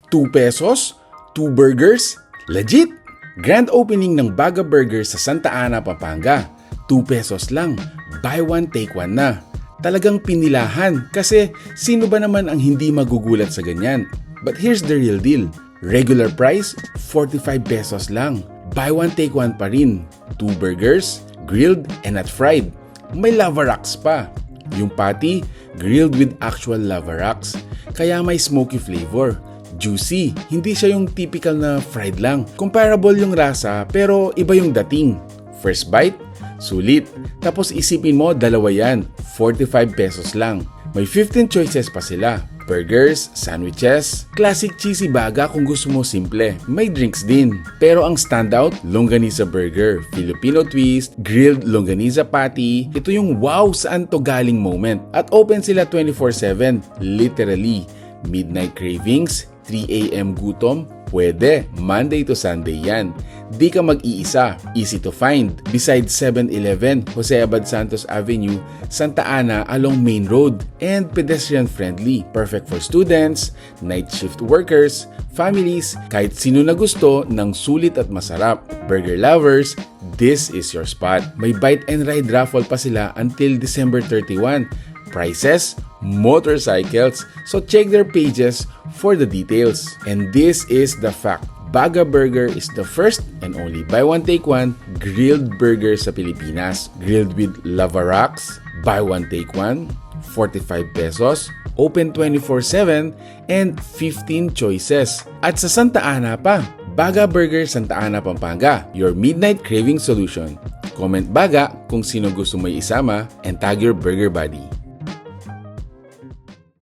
2 pesos? 2 burgers? Legit! Grand opening ng Baga Burger sa Santa Ana, Pampanga. 2 pesos lang. Buy one, take one na. Talagang pinilahan kasi sino ba naman ang hindi magugulat sa ganyan? But here's the real deal. Regular price, 45 pesos lang. Buy one, take one pa rin. 2 burgers, grilled and not fried. May lava rocks pa. Yung patty, grilled with actual lava rocks. Kaya may smoky flavor. Juicy, hindi siya yung typical na fried lang. Comparable yung lasa pero iba yung dating. First bite, sulit. Tapos isipin mo, dalawa yan. 45 pesos lang. May 15 choices pa sila. Burgers, sandwiches, classic cheesy baga kung gusto mo simple. May drinks din. Pero ang standout, longganisa burger, Filipino twist, grilled longganisa patty. Ito yung wow saan to galing moment. At open sila 24/7, literally. Midnight cravings, 3 a.m. gutom, pwede. Monday to Sunday yan. Di ka mag-iisa. Easy to find. Besides 7-Eleven, 𝐒𝐲𝐵 Santos Avenue, Santa Ana along Main Road. And pedestrian friendly. Perfect for students, night shift workers, families, kahit sino na gusto ng sulit at masarap. Burger lovers, this is your spot. May bite and ride raffle pa sila until December 31. Prices, motorcycles, so check their pages for the details. And this is the fact. Baga Burger is the first and only buy one take one grilled burger sa Pilipinas. Grilled with lava rocks, buy one take one, 45 pesos, open 24/7 and 15 choices. At sa Santa Ana pa, Baga Burger Santa Ana, Pampanga, your midnight craving solution. Comment Baga kung sino gusto mo isama and tag your burger buddy.